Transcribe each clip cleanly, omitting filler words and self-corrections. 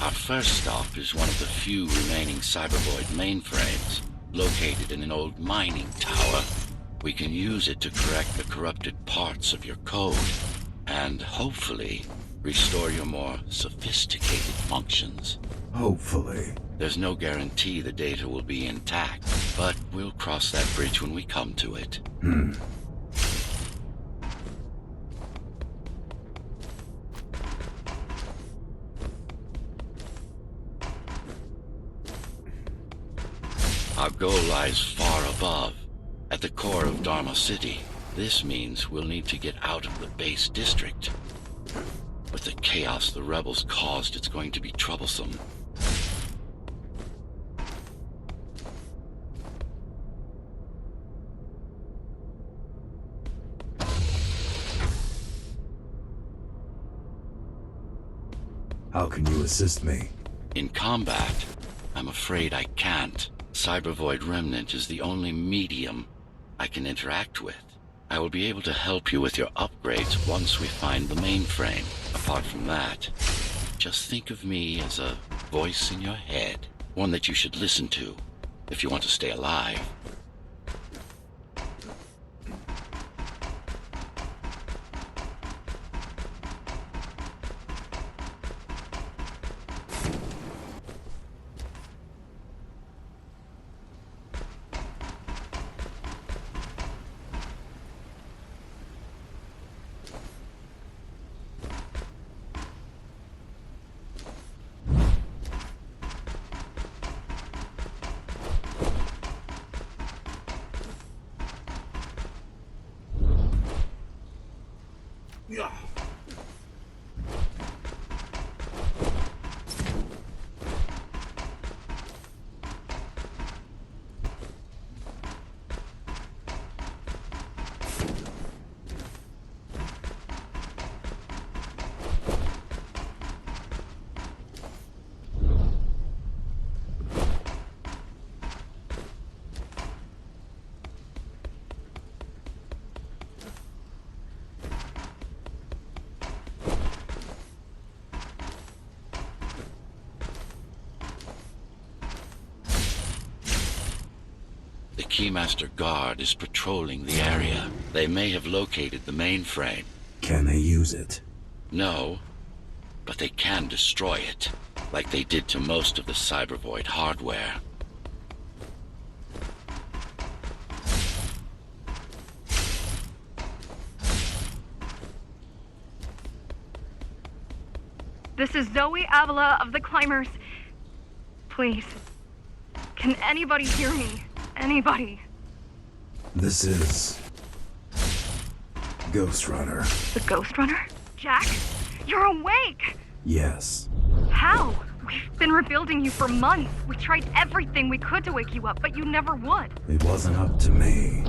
Our first stop is one of the few remaining Cybervoid mainframes, located in an old mining tower. We can use it to correct the corrupted parts of your code, and hopefully restore your more sophisticated functions. Hopefully. There's no guarantee the data will be intact, but we'll cross that bridge when we come to it. Our goal lies far above, at the core of Dharma City. This means we'll need to get out of the base district. With the chaos the rebels caused, it's going to be troublesome. How can you assist me? In combat, I'm afraid I can't. Cybervoid Remnant is the only medium I can interact with. I will be able to help you with your upgrades once we find the mainframe. Apart from that, just think of me as a voice in your head, one that you should listen to if you want to stay alive. Yeah. The Keymaster Guard is patrolling the area. They may have located the mainframe. Can they use it? No, but they can destroy it, like they did to most of the Cybervoid hardware. This is Zoe Avila of the Climbers. Please, can anybody hear me? Anybody? This is... Ghostrunner. The Ghostrunner? Jack? You're awake! Yes. How? We've been rebuilding you for months. We tried everything we could to wake you up, but you never would. It wasn't up to me.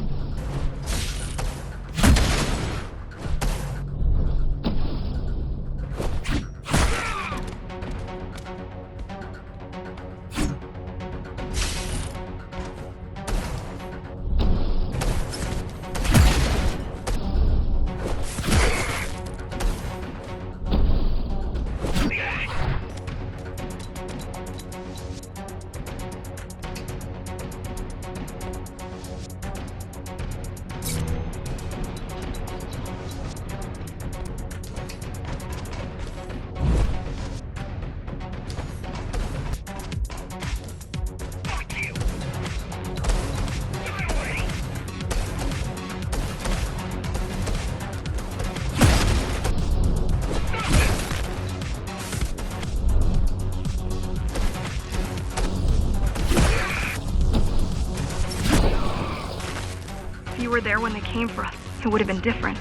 If you were there when they came for us, it would have been different.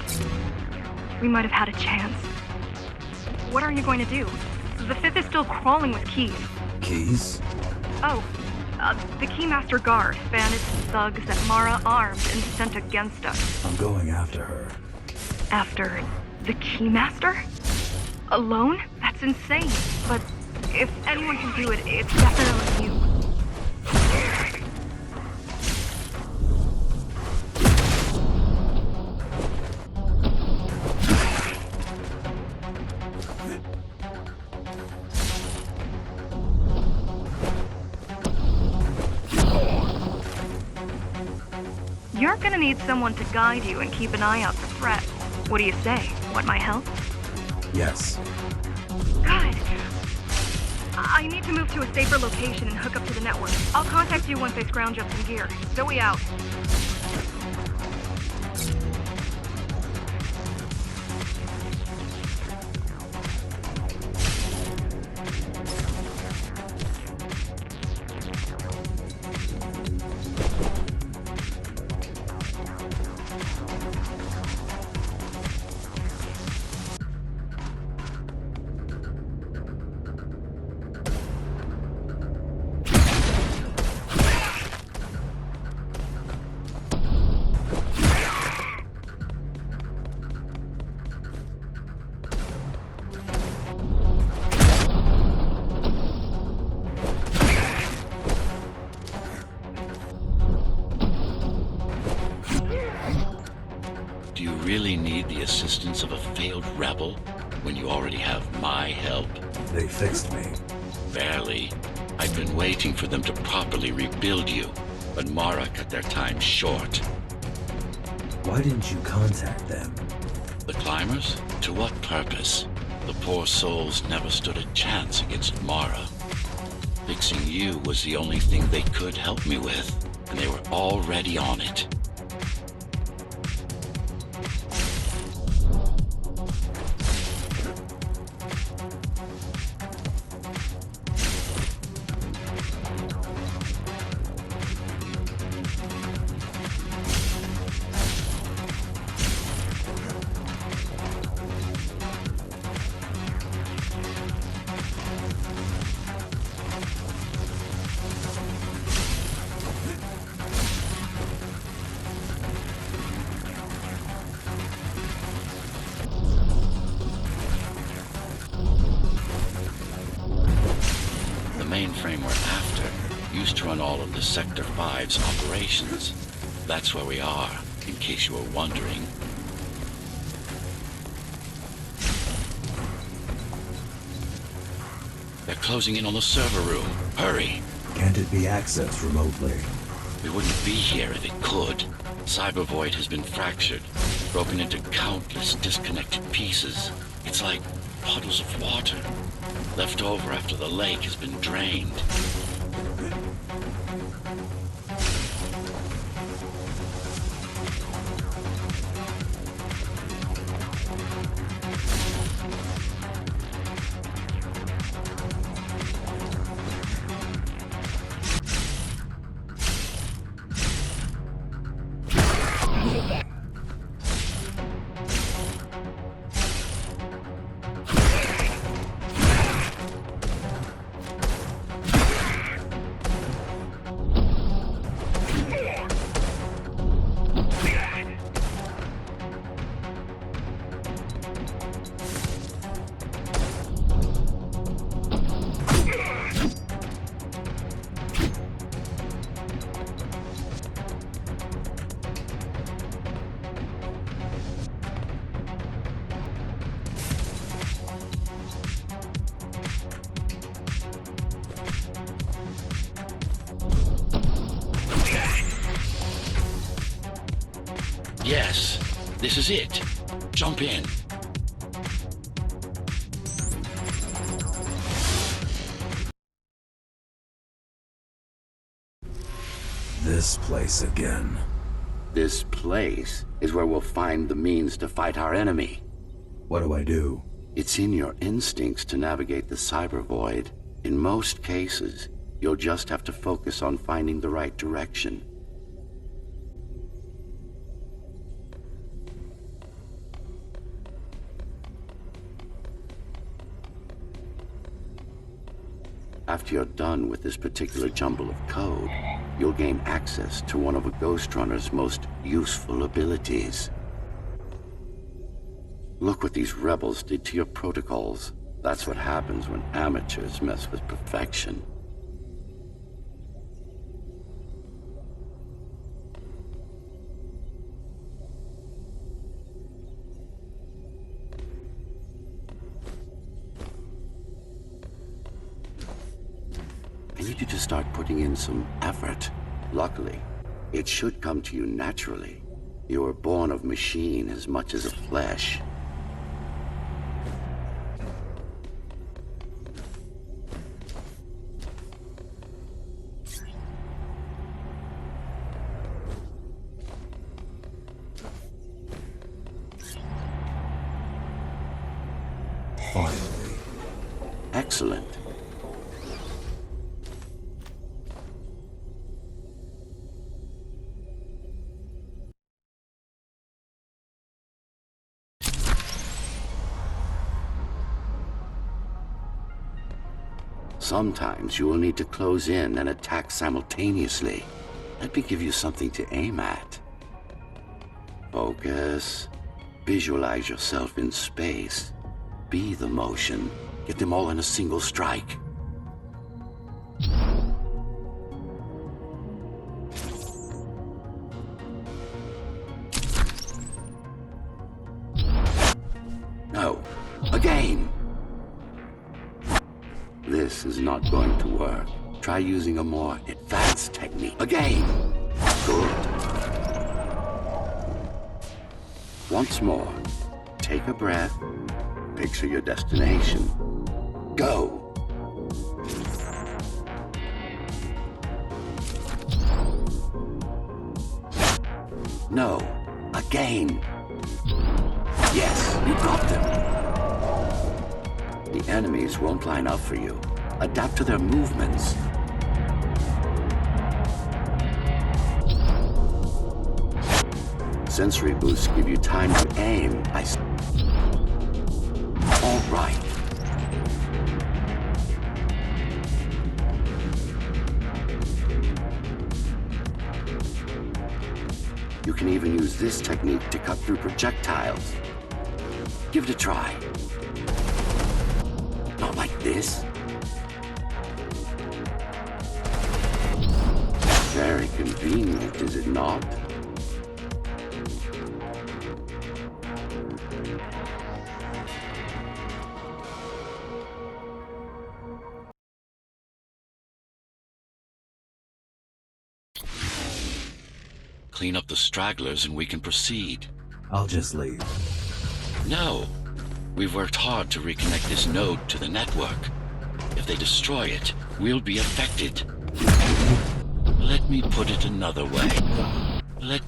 We might have had a chance. What are you going to do? The Fifth is still crawling with keys. Keys? Oh, the Keymaster Guard, bandits and thugs that Mara armed and sent against us. I'm going after her. After the Keymaster? Alone? That's insane. But if anyone can do it, it's definitely you. You're gonna need someone to guide you and keep an eye out for threats. What do you say? Want my help? Yes. Good. I need to move to a safer location and hook up to the network. I'll contact you once I scrounge up some gear. Zoe out. Do you really need the assistance of a failed rebel when you already have my help? They fixed me. Barely. I've been waiting for them to properly rebuild you, but Mara cut their time short. Why didn't you contact them? The climbers? To what purpose? The poor souls never stood a chance against Mara. Fixing you was the only thing they could help me with, and they were already on it. Mainframe we're after used to run all of the Sector 5's operations. That's where we are, in case you were wondering. They're closing in on the server room. Hurry! Can't it be accessed remotely? We wouldn't be here if it could. Cyber Void has been fractured, broken into countless disconnected pieces. It's like puddles of water, left over after the lake has been drained. Yes, this is it. Jump in. This place again. This place is where we'll find the means to fight our enemy. What do I do? It's in your instincts to navigate the cyber void. In most cases, you'll just have to focus on finding the right direction. After you're done with this particular jumble of code, you'll gain access to one of a Ghostrunner's most useful abilities. Look what these rebels did to your protocols. That's what happens when amateurs mess with perfection. I need you to start putting in some effort. Luckily, It should come to you naturally. You were born of machine as much as of flesh. Finally. Excellent. Sometimes you will need to close in and attack simultaneously. Let me give you something to aim at. Focus. Visualize yourself in space. Be the motion. Get them all in a single strike. No. Again! This is not going to work. Try using a more advanced technique. Again! Good. Once more. Take a breath. Picture your destination. Go! No. Again. Yes, you got them. The enemies won't line up for you. Adapt to their movements. Sensory boosts give you time to aim. All right. You can even use this technique to cut through projectiles. Give it a try. Not like this. Very convenient, is it not? Clean up the stragglers and we can proceed. I'll just leave. No. We've worked hard to reconnect this node to the network. If they destroy it, we'll be affected. Let me put it another way. Let...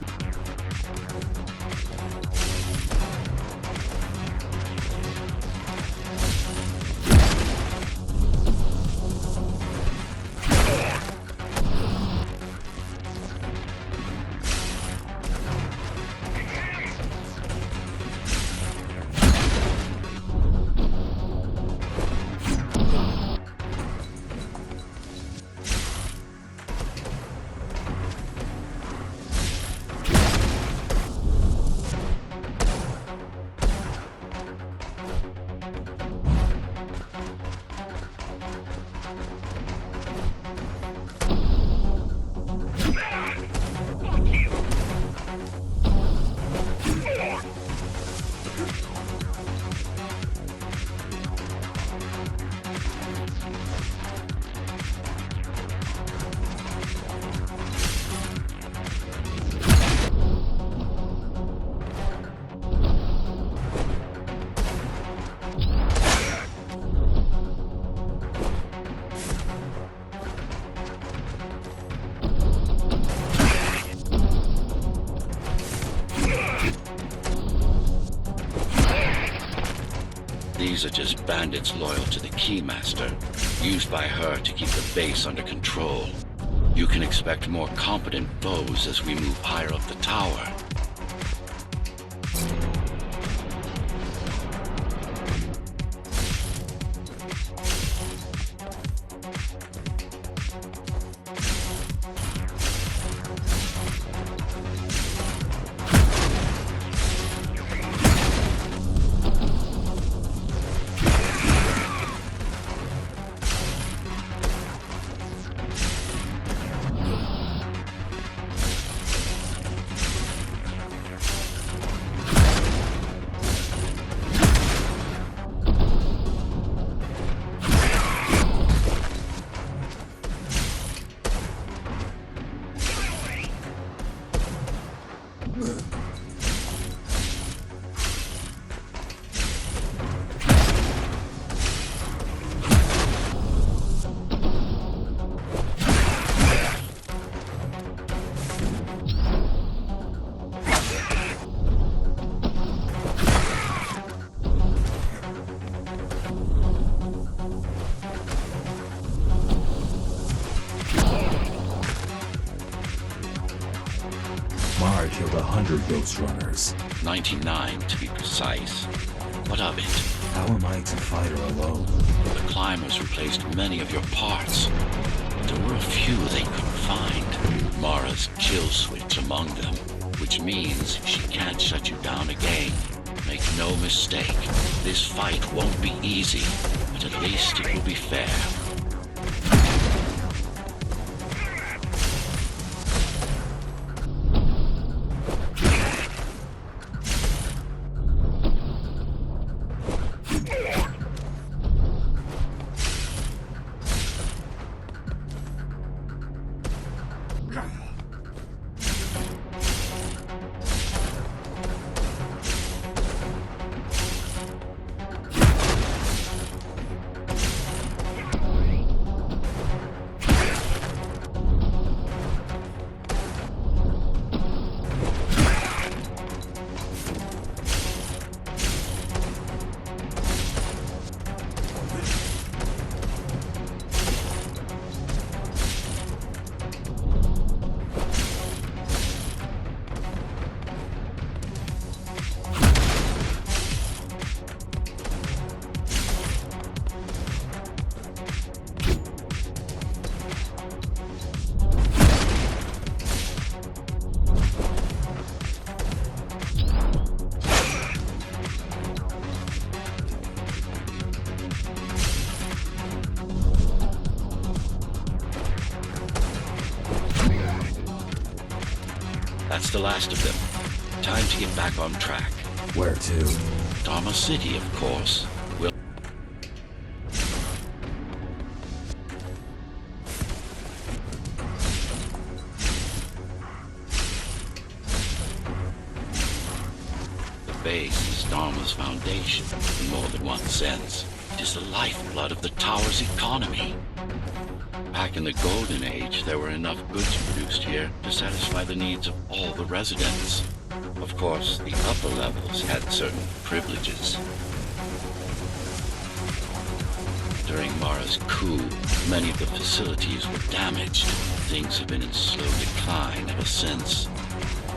These are just bandits loyal to the Keymaster, used by her to keep the base under control. You can expect more competent foes as we move higher up the tower. Mara killed 100 Ghostrunners. 99 to be precise. What of it? How am I to fight her alone? The climbers replaced many of your parts. There were a few they couldn't find. Mara's kill switch among them, which means she can't shut you down again. Make no mistake, this fight won't be easy, but at least it will be fair. That's the last of them. Time to get back on track. Where to? Dharma City, of course. We'll... The base is Dharma's foundation, in more than one sense. It is the lifeblood of the tower's economy. Back in the Golden Age, there were enough goods produced here to satisfy the needs of all the residents. Of course, the upper levels had certain privileges. During Mara's coup, many of the facilities were damaged. Things have been in slow decline ever since.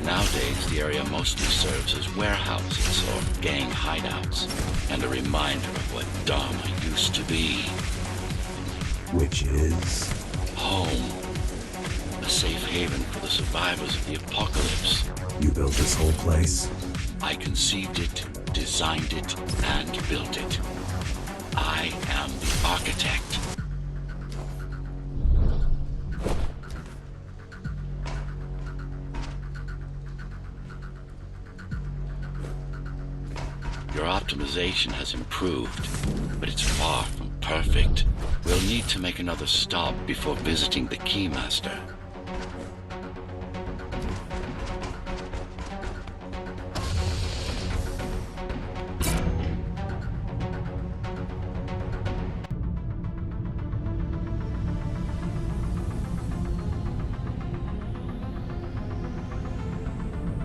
Nowadays, the area mostly serves as warehouses or gang hideouts, and a reminder of what Dharma used to be. Which is? Home. A safe haven for the survivors of the apocalypse. You built this whole place? I conceived it, designed it, and built it. I am the architect. Your optimization has improved, but it's far from perfect. We'll need to make another stop before visiting the Keymaster.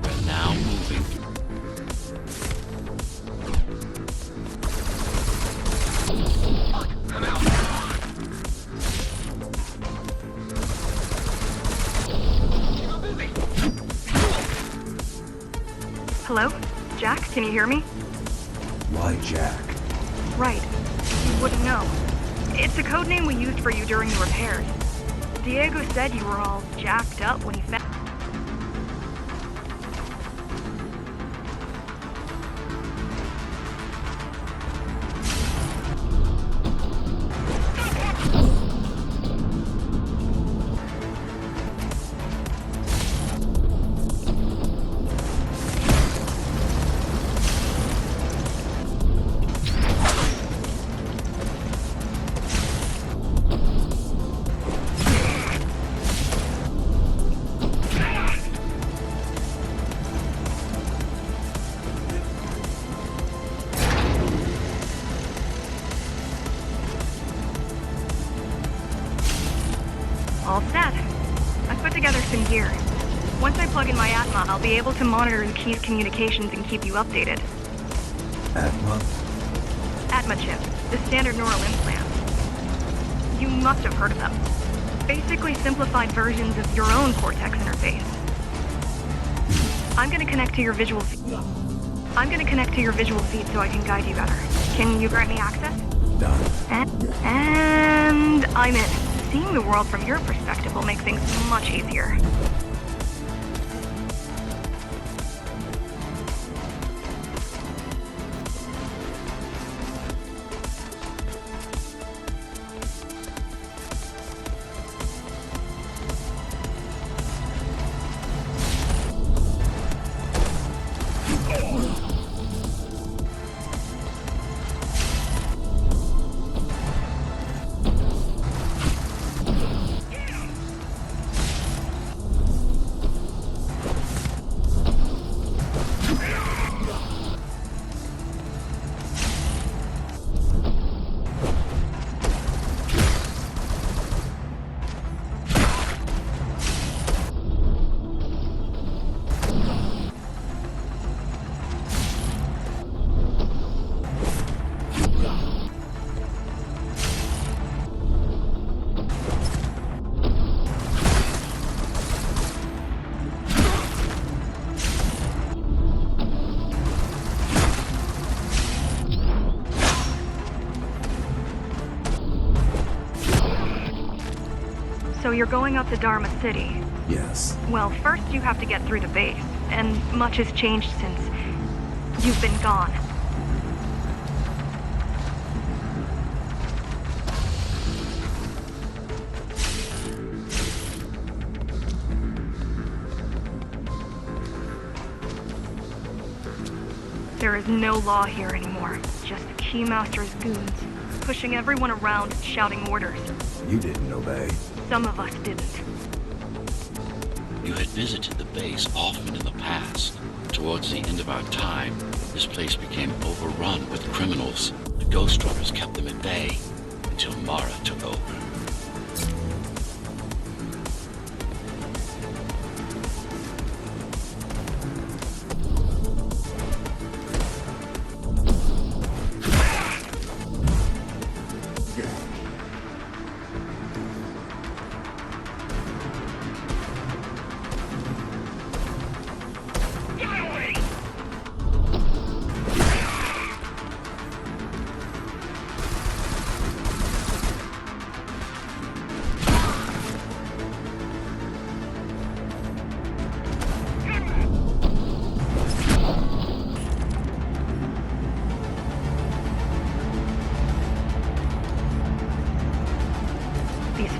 We're now moving. Hello? Jack, can you hear me? Why Jack? Right. You wouldn't know. It's a code name we used for you during the repairs. Diego said you were all jacked up when he found... some gear. Once I plug in my Atma, I'll be able to monitor the Key's communications and keep you updated. Atma? Atma chip, the standard neural implant. You must have heard of them. Basically simplified versions of your own Cortex interface. I'm gonna connect to your visual feed so I can guide you better. Can you grant me access? Done. And I'm in. Seeing the world from your perspective will make things much easier. So you're going up to Dharma City. Yes. Well, first you have to get through the base, and much has changed since you've been gone. There is no law here anymore, just the Keymaster's goons, pushing everyone around and shouting orders. You didn't obey. Some of us didn't. You had visited the base often in the past. Towards the end of our time, this place became overrun with criminals. The Ghostrunners kept them at bay until Mara took over.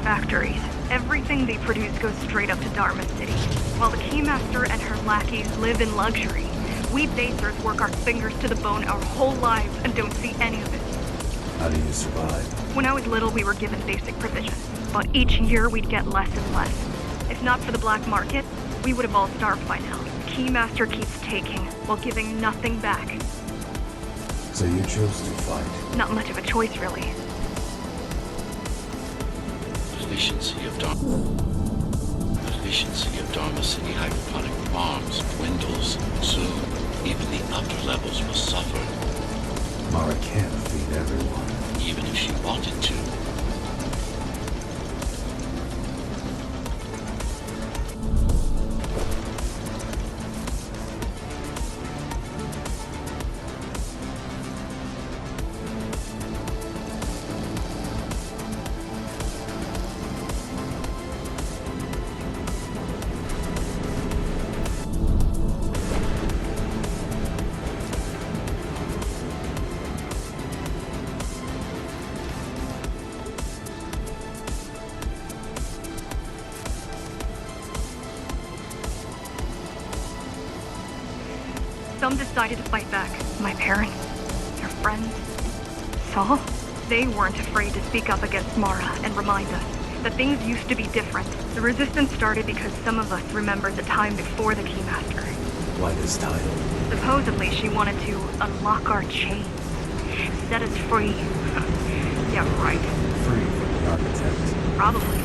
Factories. Everything they produce goes straight up to Dharma City. While the Keymaster and her lackeys live in luxury, we basers work our fingers to the bone our whole lives and don't see any of it. How do you survive? When I was little, we were given basic provisions, but each year we'd get less and less. If not for the black market, we would have all starved by now. The Keymaster keeps taking, while giving nothing back. So you chose to fight? Not much of a choice, really. Efficiency of Dharma City hydroponic farms dwindles. Soon, even the upper levels will suffer. Mara can't feed everyone. Even if she wanted to. Some decided to fight back. My parents, their friends, Saul. They weren't afraid to speak up against Mara and remind us that things used to be different. The resistance started because some of us remembered the time before the Keymaster. Why this title? Supposedly she wanted to unlock our chains, set us free. Yeah, right. Free from the architect. Probably.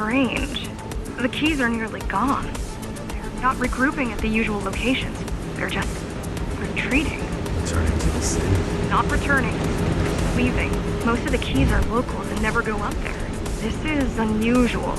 strange. The keys are nearly gone. They're not regrouping at the usual locations. They're just retreating. Returning to the city. Not returning. Leaving. Most of the keys are locals and never go up there. This is unusual.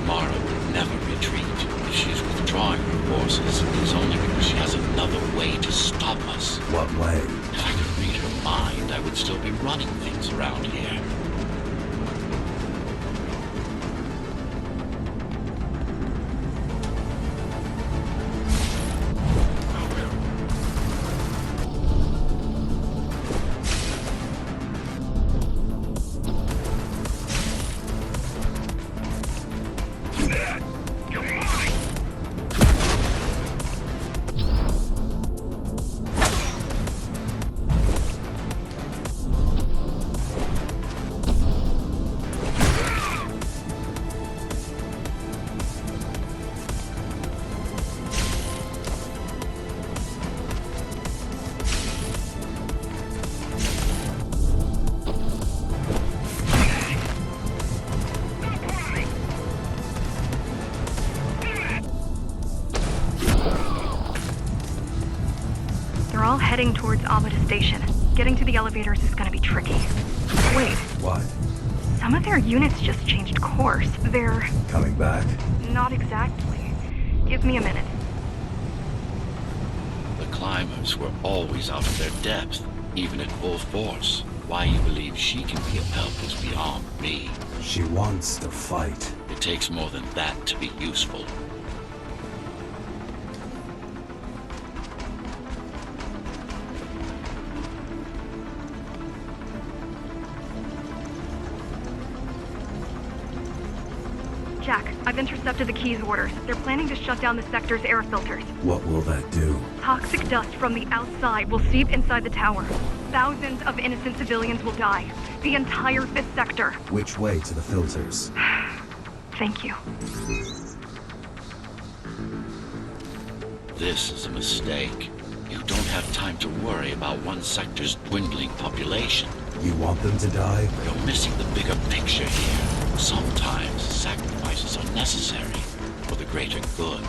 Mara would never retreat. If she's withdrawing her forces, it's only because she has another way to stop us. What way? If I could read her mind, I would still be running things around here. They're all heading towards Amada Station. Getting to the elevators is gonna be tricky. Wait, What? some of their units just changed course. They're... Coming back? not exactly. Give me a minute. The climbers were always out of their depth, even at full force. Why you believe she can be of help is beyond me. She wants to fight. It takes more than that to be useful. Jack, I've intercepted the Key's orders. They're planning to shut down the sector's air filters. What will that do? Toxic dust from the outside will seep inside the tower. Thousands of innocent civilians will die. The entire 5th sector. Which way to the filters? Thank you. This is a mistake. You don't have time to worry about one sector's dwindling population. You want them to die? You're missing the bigger picture here. Sometimes sacrifices are necessary for the greater good.